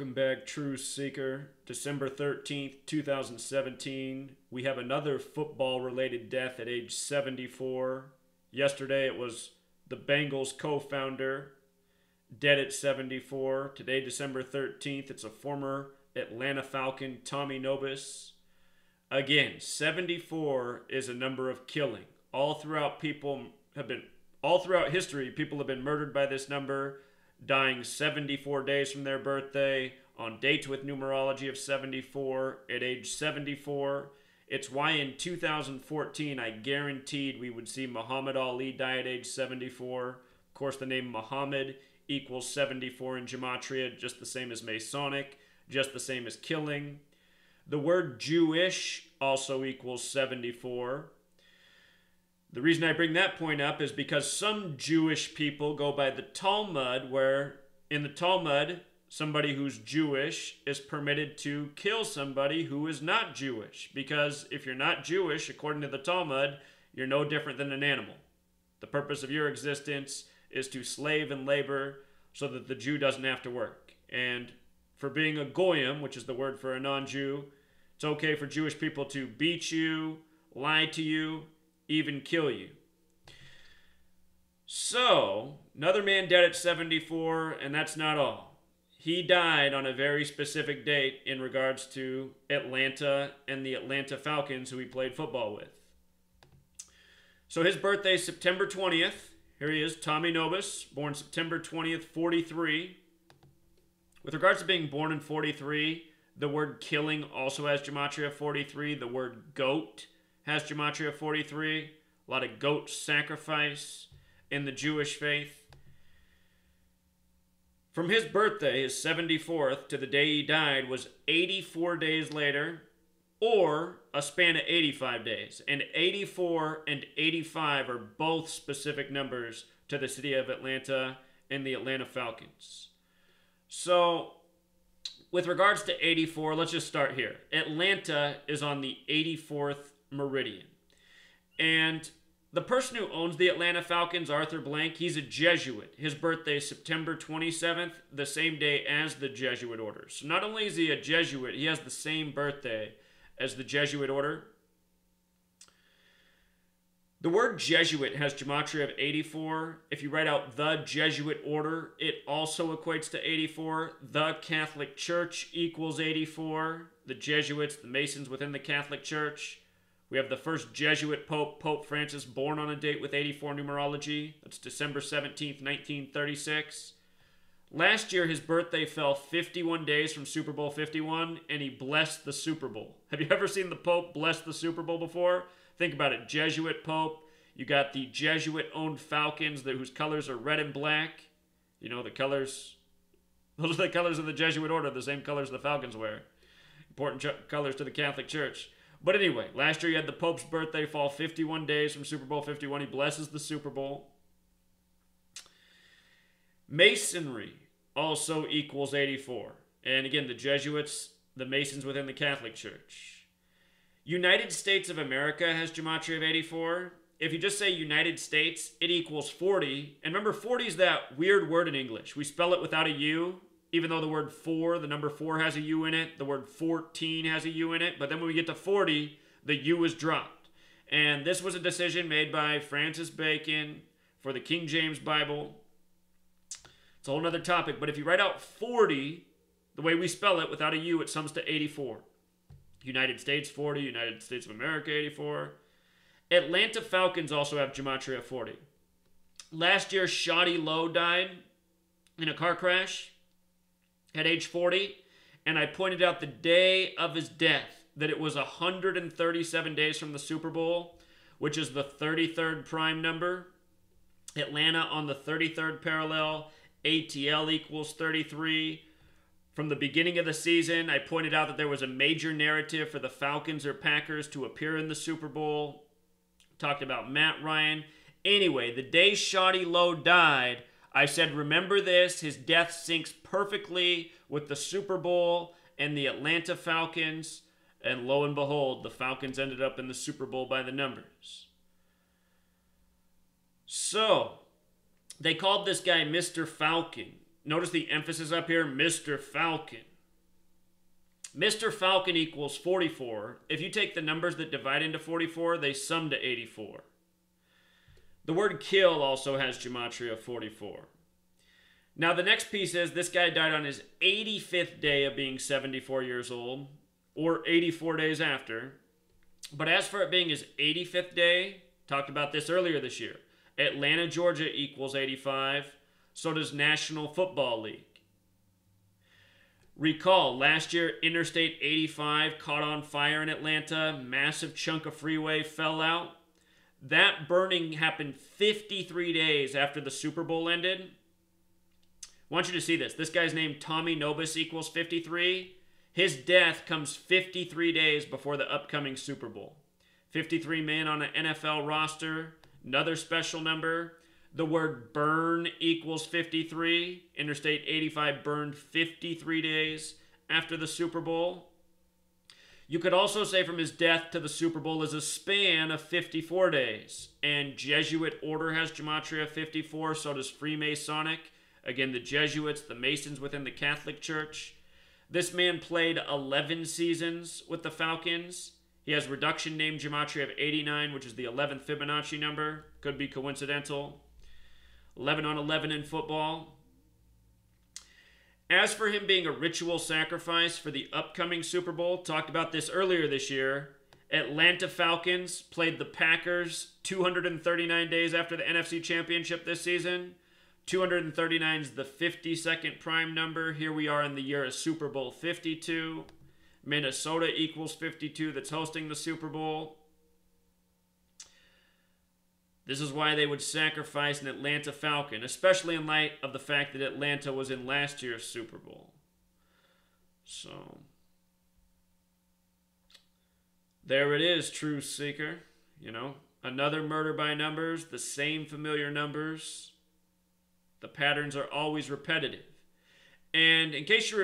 Welcome back, Truth Seeker. December 13th, 2017. We have another football related death at age 74. Yesterday it was the Bengals co founder, dead at 74. Today, December 13th, it's a former Atlanta Falcon, Tommy Nobis. Again, 74 is a number of killing. All throughout history, people have been murdered by this number, dying 74 days from their birthday, on dates with numerology of 74, at age 74. It's why in 2014 I guaranteed we would see Muhammad Ali die at age 74. Of course, the name Muhammad equals 74 in Gematria, just the same as Masonic, just the same as killing. The word Jewish also equals 74. The reason I bring that point up is because some Jewish people go by the Talmud, where in the Talmud, somebody who's Jewish is permitted to kill somebody who is not Jewish. Because if you're not Jewish, according to the Talmud, you're no different than an animal. The purpose of your existence is to slave and labor so that the Jew doesn't have to work. And for being a goyim, which is the word for a non-Jew, it's okay for Jewish people to beat you, lie to you, even kill you. So, another man dead at 74, and that's not all. He died on a very specific date in regards to Atlanta and the Atlanta Falcons, who he played football with. So his birthday is September 20th. Here he is, Tommy Nobis, born September 20th, 43. With regards to being born in 43, the word killing also has Gematria 43. The word goat has Gematria 43. A lot of goat sacrifice in the Jewish faith. From his birthday, his 74th, to the day he died was 84 days later, or a span of 85 days. And 84 and 85 are both specific numbers to the city of Atlanta and the Atlanta Falcons. So, with regards to 84, let's just start here. Atlanta is on the 84th meridian. And the person who owns the Atlanta Falcons, Arthur Blank, he's a Jesuit. His birthday is September 27th, the same day as the Jesuit order. So not only is he a Jesuit, he has the same birthday as the Jesuit order. The word Jesuit has Gematria of 84. If you write out the Jesuit order, it also equates to 84. The Catholic Church equals 84. The Jesuits, the Masons within the Catholic Church. We have the first Jesuit Pope, Pope Francis, born on a date with 84 numerology. That's December 17th, 1936. Last year, his birthday fell 51 days from Super Bowl 51, and he blessed the Super Bowl. Have you ever seen the Pope bless the Super Bowl before? Think about it. Jesuit Pope. You got the Jesuit-owned Falcons whose colors are red and black. You know, the colors. Those are the colors of the Jesuit order, the same colors the Falcons wear. Important colors to the Catholic Church. But anyway, last year you had the Pope's birthday fall 51 days from Super Bowl 51. He blesses the Super Bowl. Masonry also equals 84. And again, the Jesuits, the Masons within the Catholic Church. United States of America has Gematria of 84. If you just say United States, it equals 40. And remember, 40 is that weird word in English. We spell it without a U, even though the word 4, the number 4 has a U in it. The word 14 has a U in it. But then when we get to 40, the U is dropped. And this was a decision made by Francis Bacon for the King James Bible. It's a whole other topic. But if you write out 40, the way we spell it without a U, it sums to 84. United States 40, United States of America 84. Atlanta Falcons also have Gematria 40. Last year, Shoddy Lowe died in a car crash at age 40, and I pointed out the day of his death that it was 137 days from the Super Bowl, which is the 33rd prime number. Atlanta on the 33rd parallel, ATL equals 33. From the beginning of the season, I pointed out that there was a major narrative for the Falcons or Packers to appear in the Super Bowl. Talked about Matt Ryan. Anyway, the day Shoddy Lowe died, I said, remember this, his death syncs perfectly with the Super Bowl and the Atlanta Falcons. And lo and behold, the Falcons ended up in the Super Bowl by the numbers. So, they called this guy Mr. Falcon. Notice the emphasis up here, Mr. Falcon. Mr. Falcon equals 44. If you take the numbers that divide into 44, they sum to 84. The word kill also has gematria of 44. Now the next piece is this guy died on his 85th day of being 74 years old, or 84 days after. But as for it being his 85th day, talked about this earlier this year. Atlanta, Georgia equals 85. So does National Football League. Recall, last year, Interstate 85 caught on fire in Atlanta. Massive chunk of freeway fell out. That burning happened 53 days after the Super Bowl ended. I want you to see this. This guy's name, Tommy Nobis, equals 53. His death comes 53 days before the upcoming Super Bowl. 53 men on an NFL roster. Another special number. The word burn equals 53. Interstate 85 burned 53 days after the Super Bowl. You could also say from his death to the Super Bowl is a span of 54 days. And Jesuit order has gematria 54, so does Freemasonic. Again, the Jesuits, the Masons within the Catholic Church. This man played 11 seasons with the Falcons. He has reduction name gematria of 89, which is the 11th Fibonacci number. Could be coincidental. 11 on 11 in football. As for him being a ritual sacrifice for the upcoming Super Bowl, talked about this earlier this year. Atlanta Falcons played the Packers 239 days after the NFC Championship this season. 239 is the 52nd prime number. Here we are in the year of Super Bowl 52. Minnesota equals 52 that's hosting the Super Bowl. This is why they would sacrifice an Atlanta Falcon, especially in light of the fact that Atlanta was in last year's Super Bowl. So, there it is, Truth Seeker. You know, another murder by numbers, the same familiar numbers. The patterns are always repetitive. And in case you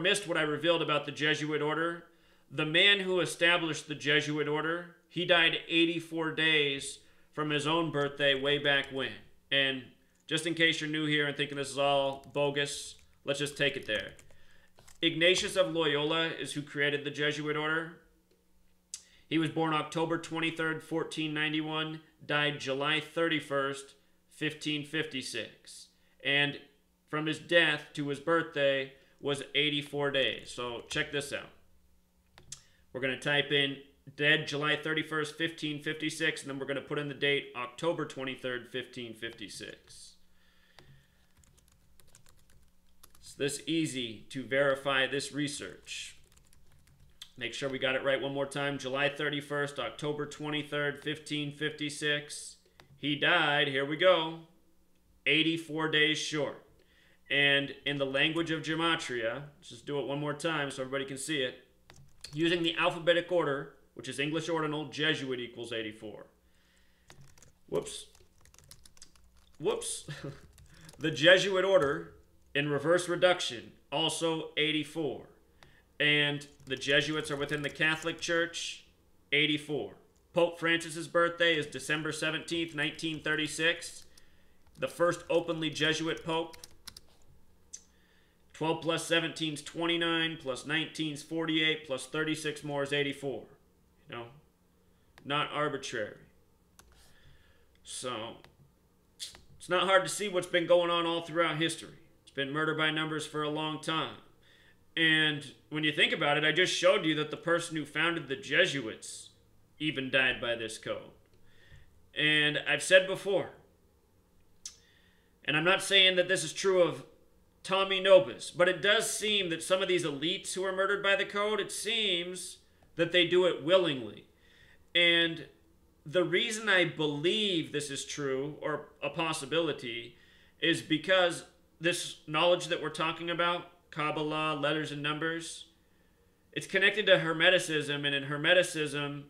missed what I revealed about the Jesuit order, the man who established the Jesuit order, he died 84 days from his own birthday way back when. And just in case you're new here and thinking this is all bogus, let's just take it there. Ignatius of Loyola is who created the Jesuit order. He was born October 23rd, 1491, died July 31st, 1556. And from his death to his birthday was 84 days. So check this out. We're going to type in dead July 31st, 1556, and then we're going to put in the date October 23rd, 1556. It's this easy to verify this research. Make sure we got it right one more time. July 31st, October 23rd, 1556. He died, here we go, 84 days short. And in the language of gematria, let's just do it one more time so everybody can see it. Using the alphabetic order, which is English ordinal, Jesuit equals 84. Whoops. The Jesuit order in reverse reduction, also 84. And the Jesuits are within the Catholic Church, 84. Pope Francis's birthday is December 17th, 1936. The first openly Jesuit pope. 12 plus 17 is 29, plus 19 is 48, plus 36 more is 84. You know, not arbitrary. So, it's not hard to see what's been going on all throughout history. It's been murder by numbers for a long time. And when you think about it, I just showed you that the person who founded the Jesuits even died by this code. And I've said before, and I'm not saying that this is true of Tommy Nobis, but it does seem that some of these elites who are murdered by the code, it seems that they do it willingly. And the reason I believe this is true, or a possibility, is because this knowledge that we're talking about, Kabbalah, letters and numbers, it's connected to Hermeticism, and in Hermeticism,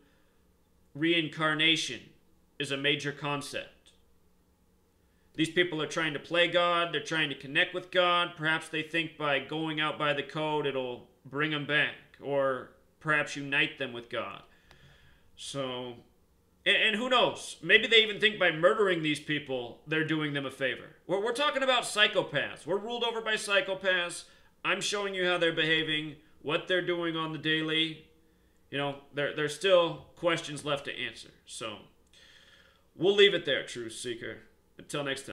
reincarnation is a major concept. These people are trying to play God, they're trying to connect with God. Perhaps they think by going out by the code it'll bring them back, or perhaps unite them with God. So, And who knows? Maybe they even think by murdering these people, they're doing them a favor. We're talking about psychopaths. We're ruled over by psychopaths. I'm showing you how they're behaving, what they're doing on the daily. You know, there's still questions left to answer. So we'll leave it there, Truth Seeker. Until next time.